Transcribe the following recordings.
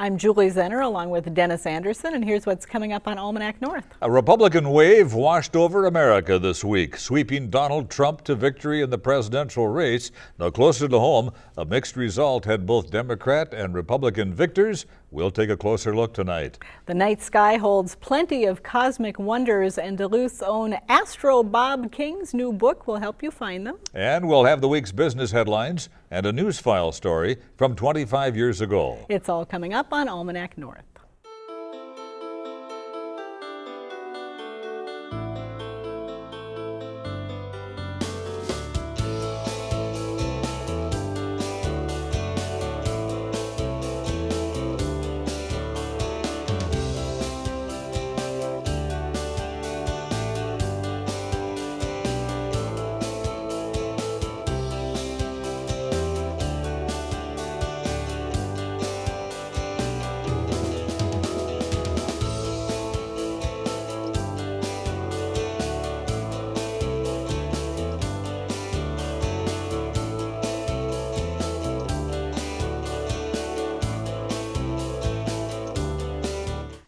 I'm Julie Zenner along with Dennis Anderson, and here's what's coming up on Almanac North. A Republican wave washed over America this week, sweeping Donald Trump to victory in the presidential race. Now closer to home, a mixed result had both Democrat and Republican victors. We'll take a closer look tonight. The night sky holds plenty of cosmic wonders, and Duluth's own Astro Bob King's new book will help you find them. And we'll have the week's business headlines and a news file story from 25 years ago. It's all coming up on Almanac North.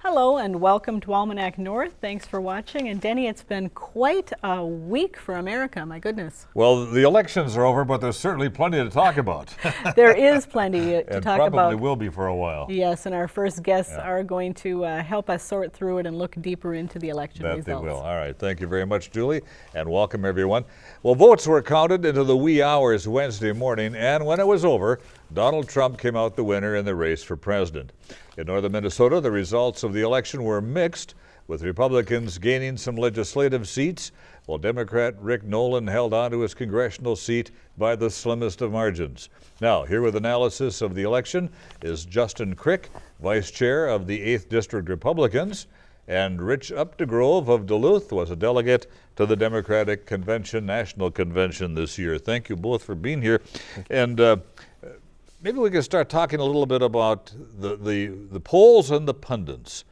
Hello and welcome to Almanac North. Thanks for watching. And Denny, it's been quite a week for America, my goodness. Well, the elections are over, but there's certainly plenty to talk about. There is plenty to talk about. And probably will be for a while. Yes, and our first guests are going to help us sort through it and look deeper into the election results. That they will. All right. Thank you very much, Julie, and welcome everyone. Well, votes were counted into the wee hours Wednesday morning, and when it was over, Donald Trump came out the winner in the race for president. In northern Minnesota, the results of the election were mixed, with Republicans gaining some legislative seats, while Democrat Rick Nolan held on to his congressional seat by the slimmest of margins. Now, here with analysis of the election is Justin Krych, Vice Chair of the 8th District Republicans, and Rich Updegrove of Duluth was a delegate to the Democratic Convention, National Convention this year. Thank you both for being here. And maybe we can start talking a little bit about the polls and the pundits.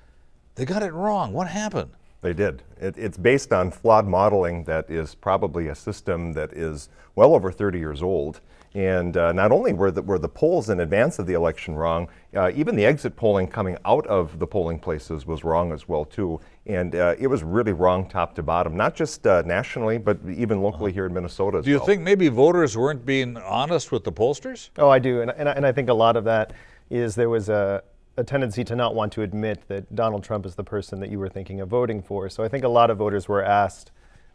They got it wrong. What happened? They did. It's based on flawed modeling that is probably a system that is well over 30 years old. And not only were the polls in advance of the election wrong, even the exit polling coming out of the polling places was wrong as well too. And it was really wrong top to bottom, not just nationally, but even locally here in Minnesota as well. Do you think maybe voters weren't being honest with the pollsters? Oh, I do. And I think a lot of that is there was a tendency to not want to admit that Donald Trump is the person that you were thinking of voting for. So I think a lot of voters were asked,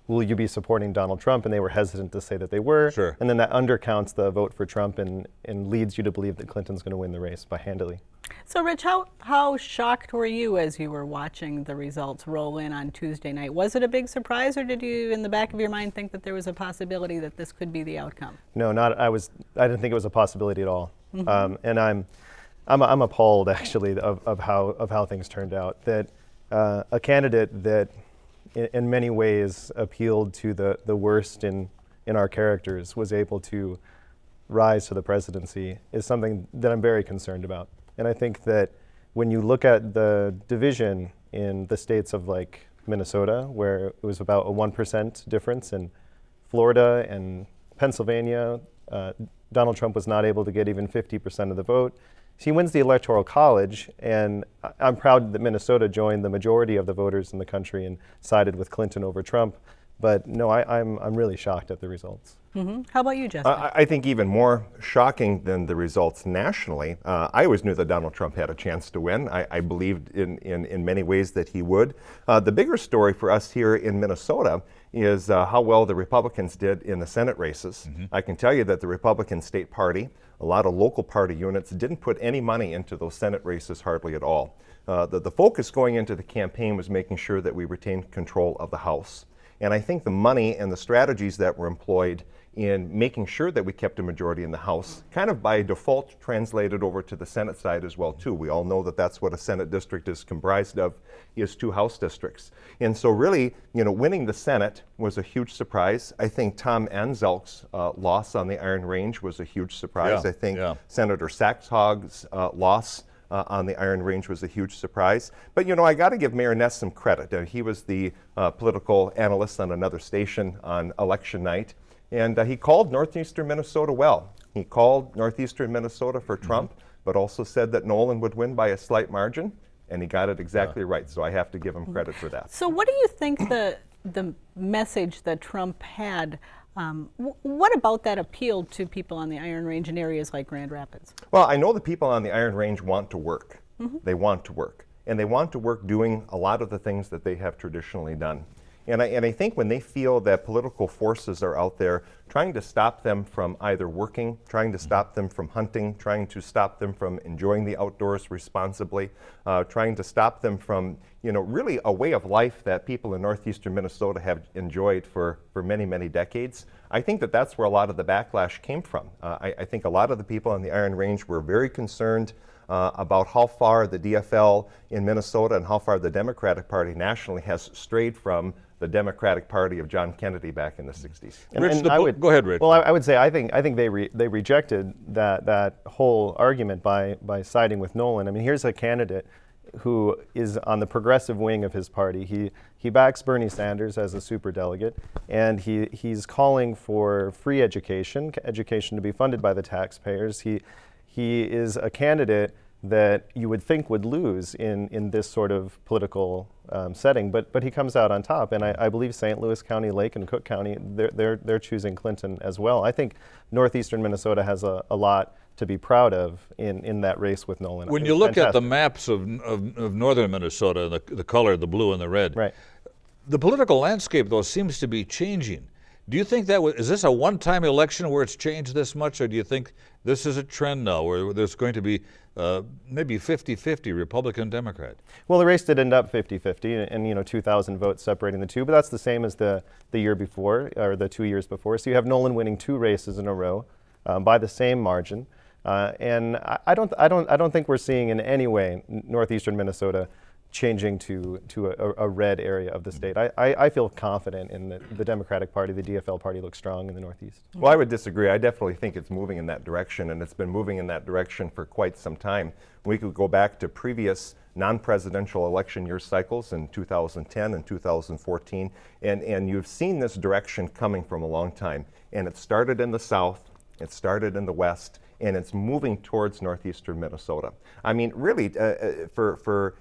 will you be supporting Donald Trump? And they were hesitant to say that they were. Sure. And then that undercounts the vote for Trump and leads you to believe that Clinton's going to win the race by handily. So, Rich, how shocked were you as you were watching the results roll in on Tuesday night? Was it a big surprise, or did you, in the back of your mind, think that there was a possibility that this could be the outcome? No, I didn't think it was a possibility at all. Mm-hmm. And I'm appalled actually of how things turned out. That a candidate that in many ways appealed to the worst in our characters was able to rise to the presidency is something that I'm very concerned about. And I think that when you look at the division in the states of like Minnesota, where it was about a 1% difference, in Florida and Pennsylvania, Donald Trump was not able to get even 50% of the vote. He wins the Electoral College, and I'm proud that Minnesota joined the majority of the voters in the country and sided with Clinton over Trump. But no, I'm really shocked at the results. Mm-hmm. How about you, Justin? I think even more shocking than the results nationally, I always knew that Donald Trump had a chance to win. I believed in many ways that he would. The bigger story for us here in Minnesota is how well the Republicans did in the Senate races. Mm-hmm. I can tell you that the Republican State Party, a lot of local party units, didn't put any money into those Senate races hardly at all. The focus going into the campaign was making sure that we retained control of the House. And I think the money and the strategies that were employed in making sure that we kept a majority in the House kind of by default translated over to the Senate side as well too. We all know that that's what a Senate district is comprised of, is 2 House districts. And so really, winning the Senate was a huge surprise. I think Tom Anzelk's loss on the Iron Range was a huge surprise. Yeah, I think Senator Saxhog's loss on the Iron Range was a huge surprise. But I got to give Mayor Ness some credit. He was the political analyst on another station on election night, and he called northeastern Minnesota well. He called northeastern Minnesota for Trump. but also said that Nolan would win by a slight margin, and he got it exactly right. So I have to give him credit for that. So what do you think the message that Trump had, what about that appealed to people on the Iron Range in areas like Grand Rapids? Well, I know the people on the Iron Range want to work. They want to work. And they want to work doing a lot of the things that they have traditionally done. And I think when they feel that political forces are out there trying to stop them from either working, trying to stop them from hunting, trying to stop them from enjoying the outdoors responsibly, trying to stop them from, really a way of life that people in northeastern Minnesota have enjoyed for many, many decades, I think that that's where a lot of the backlash came from. I think a lot of the people on the Iron Range were very concerned about how far the DFL in Minnesota and how far the Democratic Party nationally has strayed from the Democratic Party of John Kennedy back in the 60s. Rich, go ahead, Rich. Well, I would say I think they rejected that whole argument by siding with Nolan. I mean, here's a candidate who is on the progressive wing of his party. He backs Bernie Sanders as a superdelegate, and he's calling for free education to be funded by the taxpayers. He is a candidate that you would think would lose in this sort of political setting, but he comes out on top. And I believe St. Louis County, Lake and Cook County, they're choosing Clinton as well. I think northeastern Minnesota has a lot to be proud of in that race with Nolan. When you look at the maps of northern Minnesota, the color, the blue and the red, right, the political landscape, though, seems to be changing. Do you think is this a one-time election where it's changed this much, or do you think this is a trend now where there's going to be maybe 50-50 Republican-Democrat? Well, the race did end up 50-50, and 2,000 votes separating the two, but that's the same as the year before, or the 2 years before. So you have Nolan winning 2 races in a row by the same margin, and I don't think we're seeing in any way northeastern Minnesota changing to a red area of the state. I feel confident in the Democratic Party. The DFL party looks strong in the Northeast. Well, I would disagree. I definitely think it's moving in that direction, and it's been moving in that direction for quite some time. We could go back to previous non-presidential election year cycles in 2010 and 2014, and you've seen this direction coming from a long time. And it started in the South, it started in the West, and it's moving towards northeastern Minnesota. I mean, really, for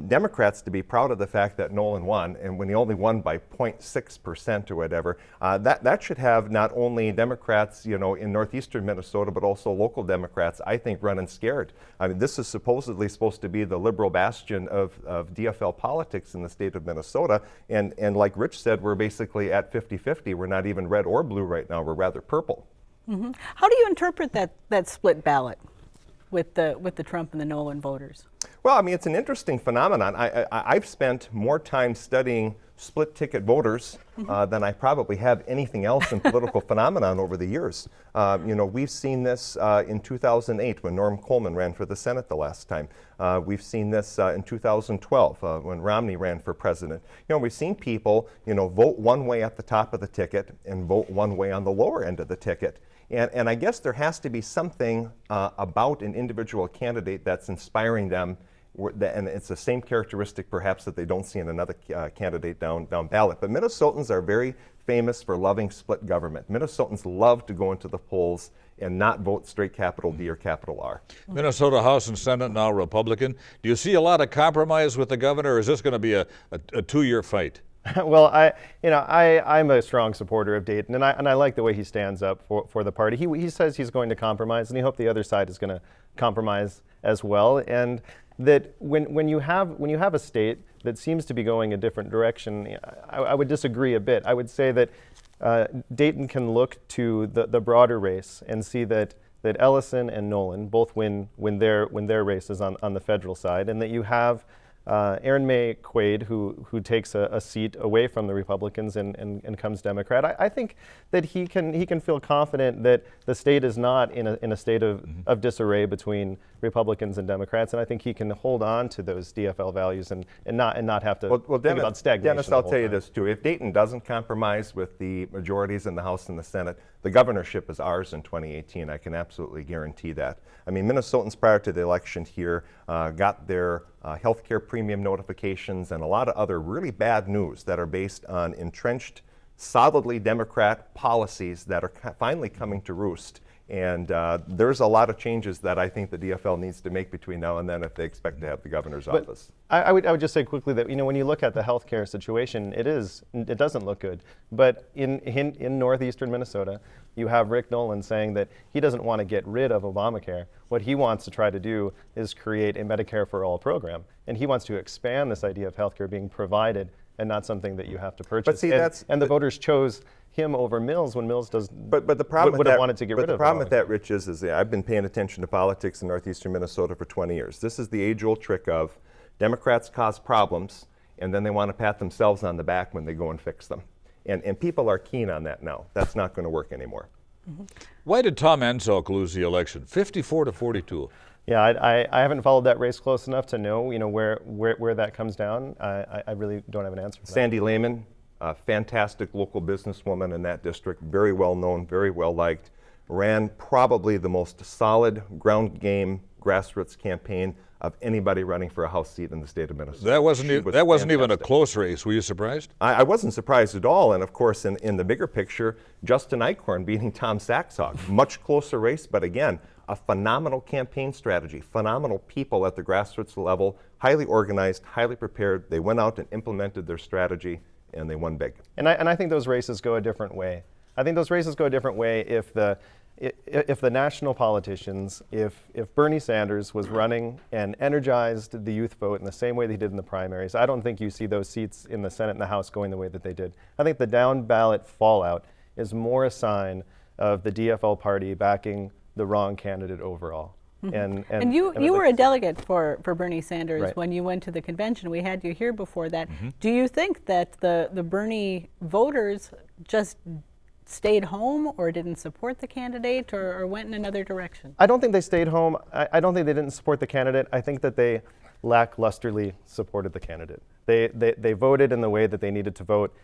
Democrats to be proud of the fact that Nolan won, and when he only won by 0.6% or whatever, that should have not only Democrats, in northeastern Minnesota, but also local Democrats, I think, running scared. I mean, this is supposedly supposed to be the liberal bastion of DFL politics in the state of Minnesota, and like Rich said, we're basically at 50-50. We're not even red or blue right now. We're rather purple. Mm-hmm. How do you interpret that split ballot with the Trump and the Nolan voters? Well, I mean, it's an interesting phenomenon. I've spent more time studying split ticket voters than I probably have anything else in political phenomenon over the years. We've seen this in 2008 when Norm Coleman ran for the Senate the last time. We've seen this in 2012 when Romney ran for president. We've seen people, vote one way at the top of the ticket and vote one way on the lower end of the ticket. And I guess there has to be something about an individual candidate that's inspiring them, and it's the same characteristic perhaps that they don't see in another candidate down ballot. But Minnesotans are very famous for loving split government. Minnesotans love to go into the polls and not vote straight capital D or capital R. Minnesota House and Senate now Republican. Do you see a lot of compromise with the governor, or is this going to be a 2-year fight? Well, I'm a strong supporter of Dayton, and I like the way he stands up for the party. He says he's going to compromise, and he hopes the other side is going to compromise as well. And that when you have a state that seems to be going a different direction, I would disagree a bit. I would say that Dayton can look to the broader race and see that Ellison and Nolan both win their races on the federal side, and that you have Erin May Quaid, who takes a seat away from the Republicans and comes Democrat. I think that he can feel confident that the state is not in a state of disarray between Republicans and Democrats, and I think he can hold on to those DFL values and not have to think about stagnation. Dennis, I'll tell you this too. If Dayton doesn't compromise with the majorities in the House and the Senate, the governorship is ours in 2018. I can absolutely guarantee that. I mean, Minnesotans prior to the election here got their health care premium notifications and a lot of other really bad news that are based on entrenched, solidly Democrat policies that are finally coming to roost. And there's a lot of changes that I think the DFL needs to make between now and then if they expect to have the governor's office. I would just say quickly that when you look at the healthcare situation, it doesn't look good. But in northeastern Minnesota, you have Rick Nolan saying that he doesn't want to get rid of Obamacare. What he wants to try to do is create a Medicare for all program, and he wants to expand this idea of healthcare being provided and not something that you have to purchase. But see, and the voters chose him over Mills when Mills But the problem would have wanted to get rid of. But the problem with that, Rich, is I've been paying attention to politics in northeastern Minnesota for 20 years. This is the age-old trick of Democrats cause problems, and then they want to pat themselves on the back when they go and fix them. And people are keen on that now. That's not going to work anymore. Mm-hmm. Why did Tom Anselk lose the election? 54-42. Yeah, I haven't followed that race close enough to know, where that comes down. I really don't have an answer for that. Sandy Lehman, a fantastic local businesswoman in that district, very well known, very well liked, ran probably the most solid ground game grassroots campaign of anybody running for a House seat in the state of Minnesota. That wasn't even a fantastic. close race. Were you surprised? I wasn't surprised at all, and of course in the bigger picture, Justin Eichhorn beating Tom Saxhog. Much closer race, but again, a phenomenal campaign strategy, phenomenal people at the grassroots level, highly organized, highly prepared. They went out and implemented their strategy, and they won big. And I think those races go a different way. I think those races go a different way if the national politicians, if Bernie Sanders was running and energized the youth vote in the same way they did in the primaries, I don't think you see those seats in the Senate and the House going the way that they did. I think the down ballot fallout is more a sign of the DFL party backing the wrong candidate overall. And you were a delegate for Bernie Sanders Right. when you went to the convention. We had you here before that. Do you think that the Bernie voters just stayed home or didn't support the candidate or went in another direction? I don't think they stayed home. I don't think they didn't support the candidate. I think that they lacklusterly supported the candidate. They voted in the way that they needed to vote,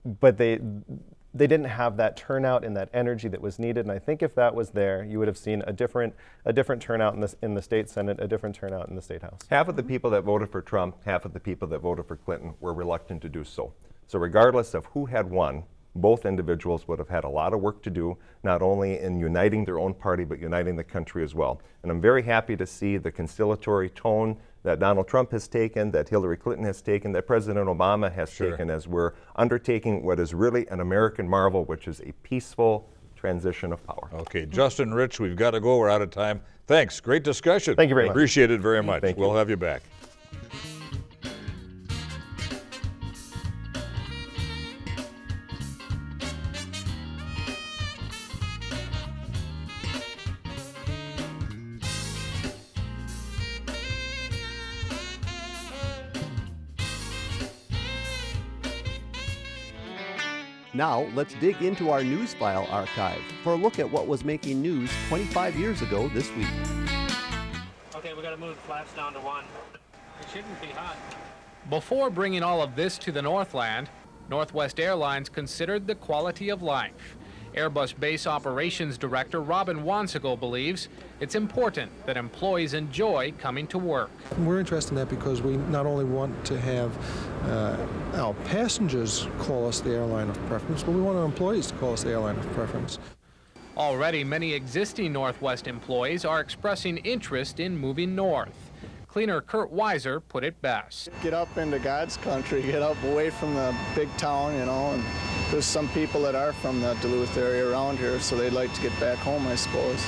but they didn't have that turnout and that energy that was needed. And I think if that was there, you would have seen a different turnout in the state Senate, a different turnout in the state House. Half of the people that voted for Trump, half of the people that voted for Clinton were reluctant to do so. So regardless of who had won, both individuals would have had a lot of work to do, not only in uniting their own party, but uniting the country as well. And I'm very happy to see the conciliatory tone that Donald Trump has taken, that Hillary Clinton has taken, that President Obama has taken as we're undertaking what is really an American marvel, which is a peaceful transition of power. Okay, Justin, Rich, we've got to go. We're out of time. Thanks. Great discussion. Thank you very much. Appreciate it very much. Thank you. We'll have you back. Now, let's dig into our news file archive for a look at what was making news 25 years ago this week. Okay, we gotta move the flaps down to 1. It shouldn't be hot. Before bringing all of this to the Northland, Northwest Airlines considered the quality of life. Airbus Base Operations Director Robin Wansigal believes it's important that employees enjoy coming to work. We're interested in that because we not only want to have our passengers call us the airline of preference, but we want our employees to call us the airline of preference. Already, many existing Northwest employees are expressing interest in moving north. Cleaner Kurt Weiser put it best. Get up into God's country, get up away from the big town, and there's some people that are from the Duluth area around here, so they'd like to get back home, I suppose.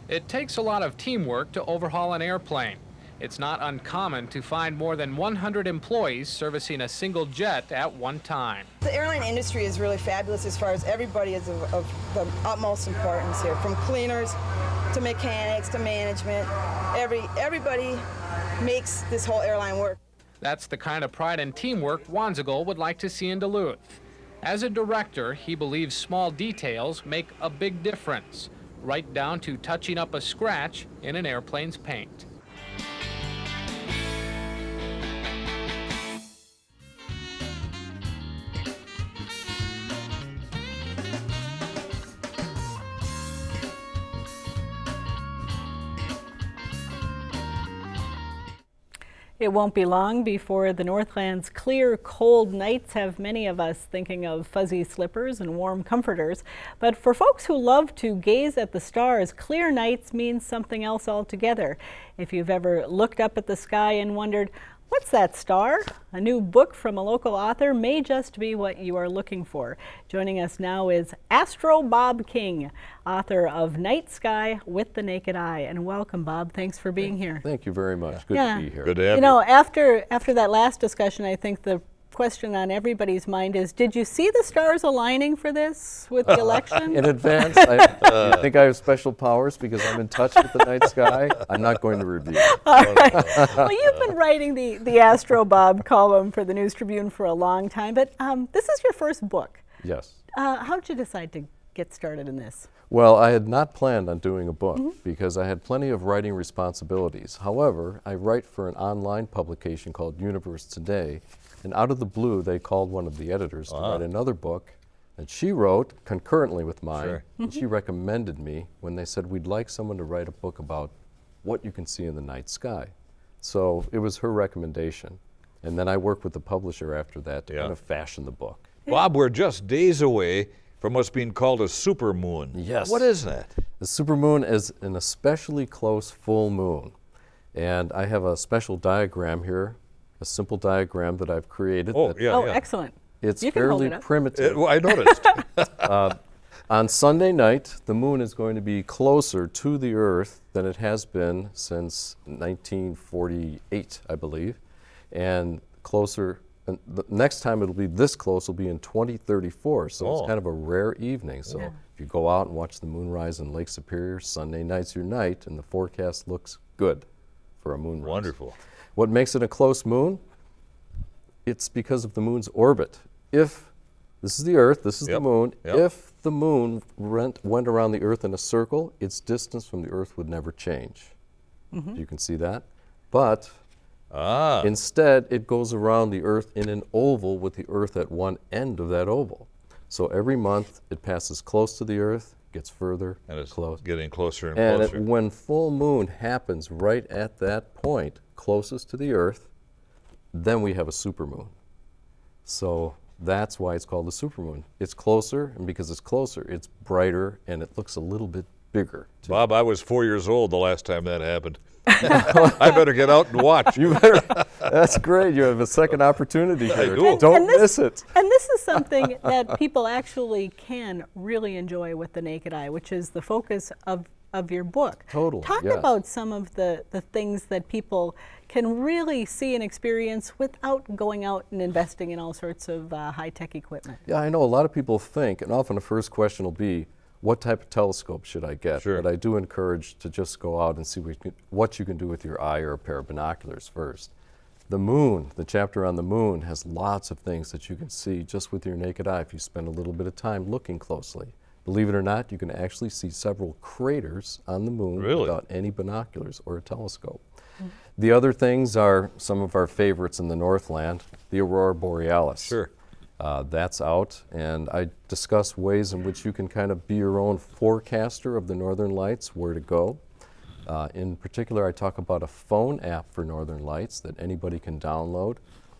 It takes a lot of teamwork to overhaul an airplane. It's not uncommon to find more than 100 employees servicing a single jet at one time. The airline industry is really fabulous as far as everybody is of the utmost importance here, from cleaners to mechanics to management. Everybody makes this whole airline work. That's the kind of pride and teamwork Wansigal would like to see in Duluth. As a director, he believes small details make a big difference, right down to touching up a scratch in an airplane's paint. It won't be long before the Northland's clear, cold nights have many of us thinking of fuzzy slippers and warm comforters. But for folks who love to gaze at the stars, clear nights means something else altogether. If you've ever looked up at the sky and wondered, what's that star? A new book from a local author may just be what you are looking for. Joining us now is Astro Bob King, author of Night Sky with the Naked Eye. And welcome, Bob. Thanks for being here. Thank you very much. Good to be here. Good to have You know, after that last discussion, I think the question on everybody's mind is, did you see the stars aligning for this with the election? In advance, you think I have special powers because I'm in touch with the night sky? I'm not going to reveal. All right. Well, you've been writing the Astro Bob column for the News Tribune for a long time, but this is your first book. Yes. How did you decide to get started in this? Well, I had not planned on doing a book because I had plenty of writing responsibilities. However, I write for an online publication called Universe Today, and out of the blue, they called one of the editors to write another book that she wrote concurrently with mine, and she recommended me when they said, we'd like someone to write a book about what you can see in the night sky. So it was her recommendation. And then I worked with the publisher after that to kind of fashion the book. Bob, we're just days away from what's being called a supermoon. Yes. What is that? The supermoon is an especially close full moon. And I have a special diagram here, a simple diagram that I've created. Excellent. It's You can hold fairly it up. primitive. Well, I noticed. On Sunday night, the moon is going to be closer to the Earth than it has been since 1948, I believe. And closer, and the next time it'll be this close will be in 2034. So it's kind of a rare evening. So if you go out and watch the moonrise in Lake Superior, Sunday night's your night, and the forecast looks good for a moonrise. Wonderful. What makes it a close moon? It's because of the moon's orbit. If this is the Earth, this is the moon. If the moon went around the Earth in a circle, its distance from the Earth would never change. You can see that. But instead, it goes around the Earth in an oval with the Earth at one end of that oval. So every month, it passes close to the Earth, gets further, And it's close. getting closer and And closer. when full moon happens right at that point, closest to the Earth, then we have a supermoon. So that's why it's called a supermoon. It's closer, and because it's closer, it's brighter, and it looks a little bit bigger. Bob, I was 4 years old the last time that happened. I better get out and watch. You better. That's great. You have a second opportunity here. I do. Don't miss it. And this is something that people actually can really enjoy with the naked eye, which is the focus of your book. Totally, Talk yes. about some of the things that people can really see and experience without going out and investing in all sorts of high-tech equipment. Yeah, I know a lot of people think, and often the first question will be, what type of telescope should I get? Sure. But I do encourage to just go out and see what you can do with your eye or a pair of binoculars first. The moon, the chapter on the moon, has lots of things that you can see just with your naked eye if you spend a little bit of time looking closely. Believe it or not, you can actually see several craters on the moon without any binoculars or a telescope. The other things are some of our favorites in the Northland, the aurora borealis. Sure. That's out, and I discuss ways in which you can kind of be your own forecaster of the northern lights, where to go. In particular, I talk about a phone app for northern lights that anybody can download,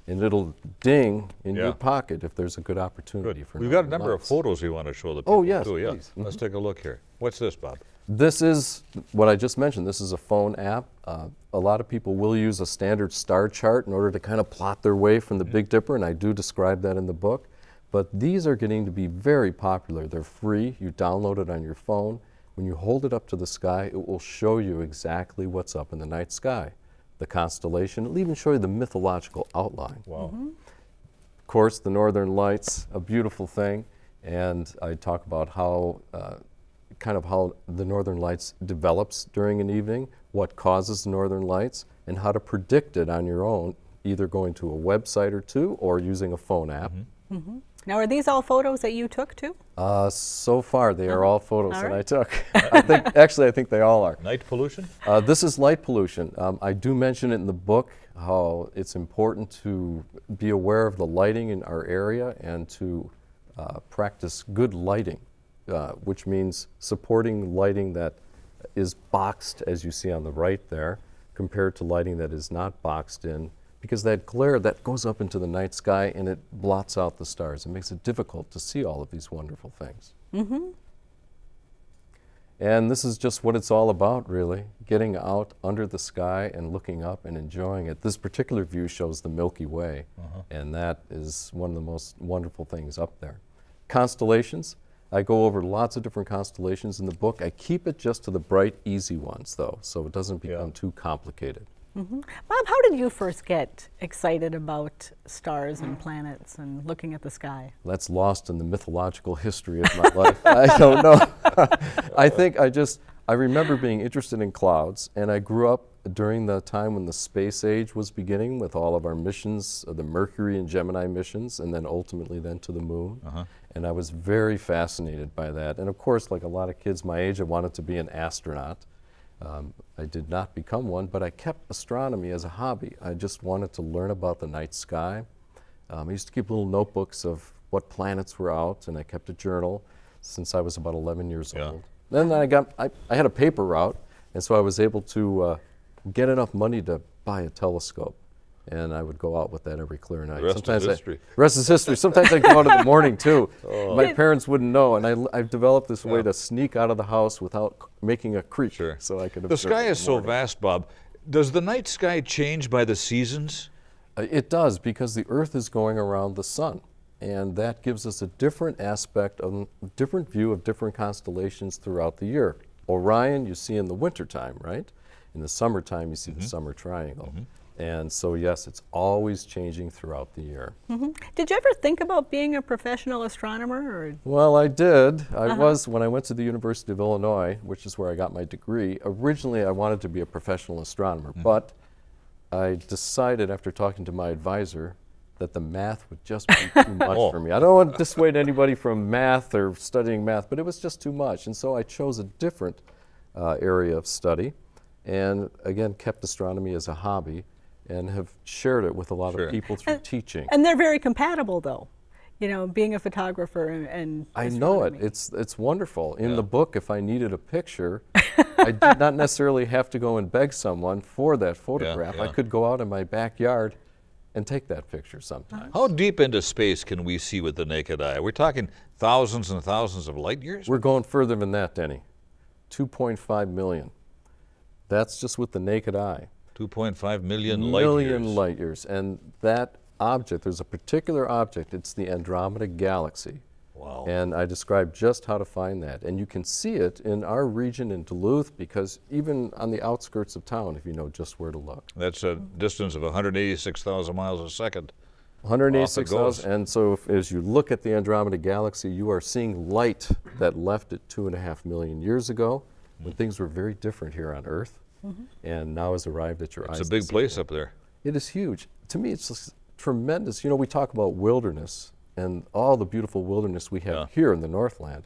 and it'll ding in your pocket if there's a good opportunity for We've got a northern number lights. of photos we want to show the people. Oh, yes, too. please. Let's take a look here. What's this, Bob? This is what I just mentioned. This is a phone app. A lot of people will use a standard star chart in order to kind of plot their way from the Big Dipper, and I do describe that in the book. But these are getting to be very popular. They're free. You download it on your phone. When you hold it up to the sky, it will show you exactly what's up in the night sky, the constellation. It'll even show you the mythological outline. Wow. Of course, the northern lights, a beautiful thing, and I talk about how kind of how the northern lights develops during an evening, what causes the northern lights, and how to predict it on your own, either going to a website or two or using a phone app. Now, are these all photos that you took too? So far, they are all photos that I took. I think they all are. Night pollution? This is light pollution. I do mention it in the book, how it's important to be aware of the lighting in our area and to practice good lighting, which means supporting lighting that is boxed, as you see on the right there, compared to lighting that is not boxed in, because that glare that goes up into the night sky and it blots out the stars. It makes it difficult to see all of these wonderful things. And this is just what it's all about, really, getting out under the sky and looking up and enjoying it. This particular view shows the Milky Way, and that is one of the most wonderful things up there. Constellations, I go over lots of different constellations in the book. I keep it just to the bright, easy ones, though, so it doesn't become too complicated. Bob, how did you first get excited about stars and planets and looking at the sky? That's lost in the mythological history of my life. I don't know. I think I remember being interested in clouds, and I grew up during the time when the space age was beginning with all of our missions, the Mercury and Gemini missions, and then ultimately then to the moon. And I was very fascinated by that. And of course, like a lot of kids my age, I wanted to be an astronaut. I did not become one, but I kept astronomy as a hobby. I just wanted to learn about the night sky. I used to keep little notebooks of what planets were out, and I kept a journal since I was about 11 years old. Then I had a paper route, and so I was able to get enough money to buy a telescope. And I would go out with that every clear night. The rest is history. Rest is history. Sometimes I'd go out in the morning, too. My parents wouldn't know, and I've developed this way to sneak out of the house without making a creak, so I could observe. The sky is in the so morning. vast, Bob. Does the night sky change by the seasons? It does, because the Earth is going around the sun, and that gives us a different aspect, a different view of different constellations throughout the year. Orion you see in the wintertime, right? In the summertime you see the summer triangle. And so, yes, it's always changing throughout the year. Did you ever think about being a professional astronomer? Or? Well, I did. I was, when I went to the University of Illinois, which is where I got my degree, originally I wanted to be a professional astronomer, but I decided after talking to my advisor that the math would just be too much for me. I don't want to dissuade anybody from math or studying math, but it was just too much. And so I chose a different area of study, and again, kept astronomy as a hobby, and have shared it with a lot of people through teaching. And they're very compatible, though. You know, being a photographer and I know it. It's wonderful. In the book, if I needed a picture, I did not necessarily have to go and beg someone for that photograph. I could go out in my backyard and take that picture sometime. How deep into space can we see with the naked eye? We're talking thousands and thousands of light years? We're going further than that, Denny. 2.5 million. That's just with the naked eye. 2.5 million light years. Million light years. And that object, there's a particular object, it's the Andromeda Galaxy. Wow. And I described just how to find that. And you can see it in our region in Duluth, because even on the outskirts of town, if you know just where to look. That's a distance of 186,000 miles a second. 186,000, and so as you look at the Andromeda Galaxy, you are seeing light that left it 2.5 million years ago, when things were very different here on Earth, and now has arrived at your eyes. It's a big place up there. It is huge. To me, it's just tremendous. You know, we talk about wilderness and all the beautiful wilderness we have here in the Northland.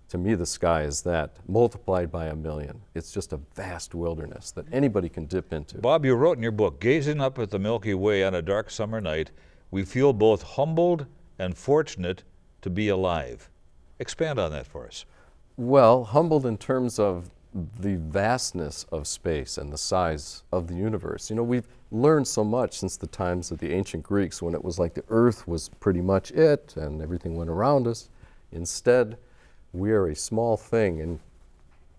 To me, the sky is that, multiplied by 1 million. It's just a vast wilderness that anybody can dip into. Bob, you wrote in your book, gazing up at the Milky Way on a dark summer night, we feel both humbled and fortunate to be alive. Expand on that for us. Well, humbled in terms of the vastness of space and the size of the universe. You know, we've learned so much since the times of the ancient Greeks, when it was like the Earth was pretty much it and everything went around us. Instead, we are a small thing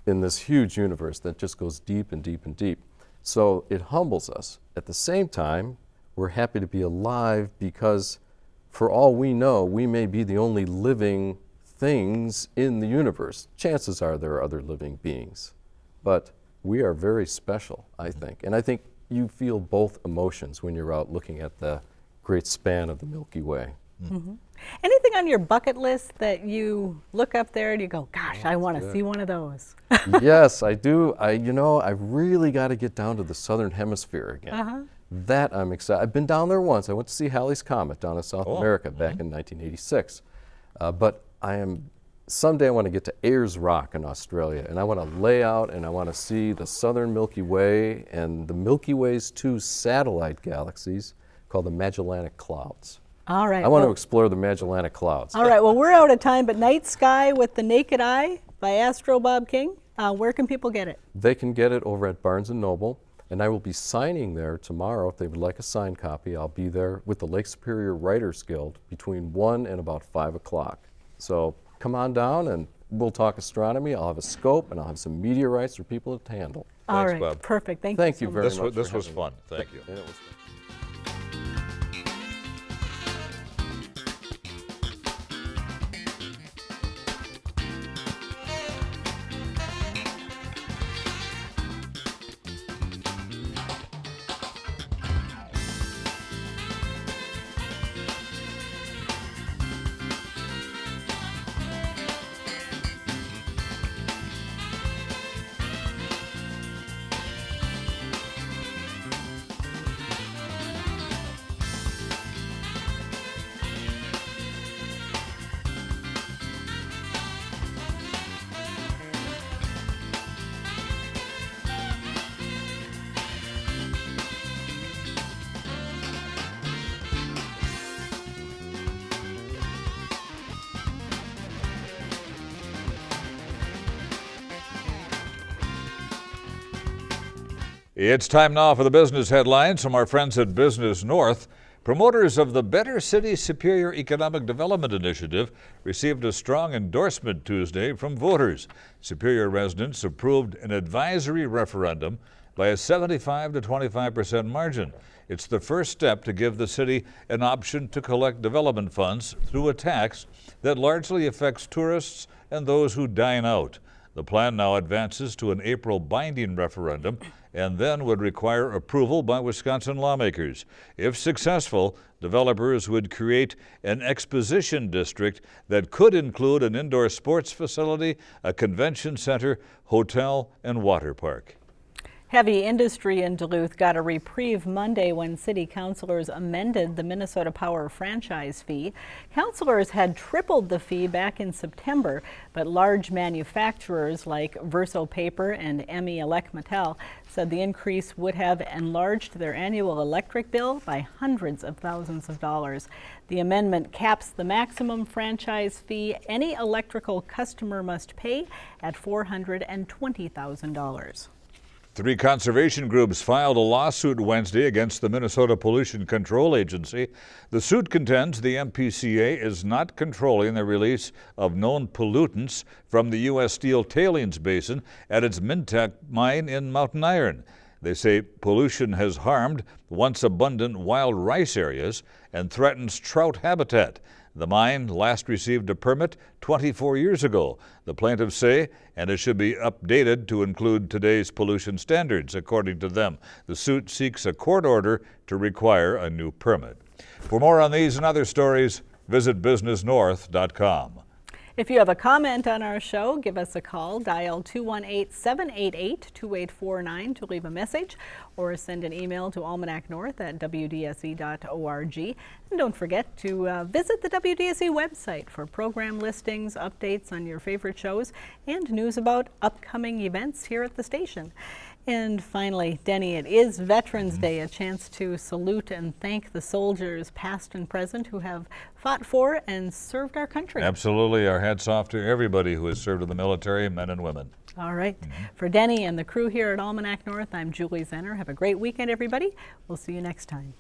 in this huge universe that just goes deep and deep and deep. So it humbles us. At the same time, we're happy to be alive, because for all we know, we may be the only living things in the universe. Chances are there are other living beings, but we are very special, I think. And I think you feel both emotions when you're out looking at the great span of the Milky Way. Anything on your bucket list that you look up there and you go, gosh, I want to see one of those? Yes, I do. You know, I really got to get down to the southern hemisphere again. That I'm excited. I've been down there once. I went to see Halley's Comet down in South America back in 1986. But someday I want to get to Ayers Rock in Australia, and I want to lay out and I want to see the southern Milky Way and the Milky Way's 2 satellite galaxies called the Magellanic Clouds. All right. I want to explore the Magellanic Clouds. All right, well, we're out of time, but Night Sky with the Naked Eye by Astro Bob King, where can people get it? They can get it over at Barnes & Noble. And I will be signing there tomorrow. If they would like a signed copy, I'll be there with the Lake Superior Writers Guild between 1 and about 5 o'clock. So come on down and we'll talk astronomy. I'll have a scope and I'll have some meteorites for people to handle. All Thanks, right, Bob. perfect. Thank you so very much. much. This for was having me. fun. Thank you. And it was fun. It's time now for the business headlines from our friends at Business North. Promoters of the Better City Superior Economic Development Initiative received a strong endorsement Tuesday from voters. Superior residents approved an advisory referendum by a 75 to 25% margin. It's the first step to give the city an option to collect development funds through a tax that largely affects tourists and those who dine out. The plan now advances to an April binding referendum and then would require approval by Wisconsin lawmakers. If successful, developers would create an exposition district that could include an indoor sports facility, a convention center, hotel, and water park. Heavy industry in Duluth got a reprieve Monday when city councilors amended the Minnesota Power franchise fee. Councilors had tripled the fee back in September, but large manufacturers like Verso Paper and ME Elecmetal said the increase would have enlarged their annual electric bill by hundreds of thousands of dollars. The amendment caps the maximum franchise fee any electrical customer must pay at $420,000. 3 conservation groups filed a lawsuit Wednesday against the Minnesota Pollution Control Agency. The suit contends the MPCA is not controlling the release of known pollutants from the U.S. Steel tailings basin at its Mintech mine in Mountain Iron. They say pollution has harmed once abundant wild rice areas and threatens trout habitat. The mine last received a permit 24 years ago, the plaintiffs say, and it should be updated to include today's pollution standards, according to them. The suit seeks a court order to require a new permit. For more on these and other stories, visit businessnorth.com. If you have a comment on our show, give us a call. Dial 218-788-2849 to leave a message or send an email to Almanac North at wdse.org. And don't forget to visit the WDSE website for program listings, updates on your favorite shows, and news about upcoming events here at the station. And finally, Denny, it is Veterans Day, a chance to salute and thank the soldiers, past and present, who have fought for and served our country. Absolutely. Our hats off to everybody who has served in the military, men and women. All right. For Denny and the crew here at Almanac North, I'm Julie Zenner. Have a great weekend, everybody. We'll see you next time.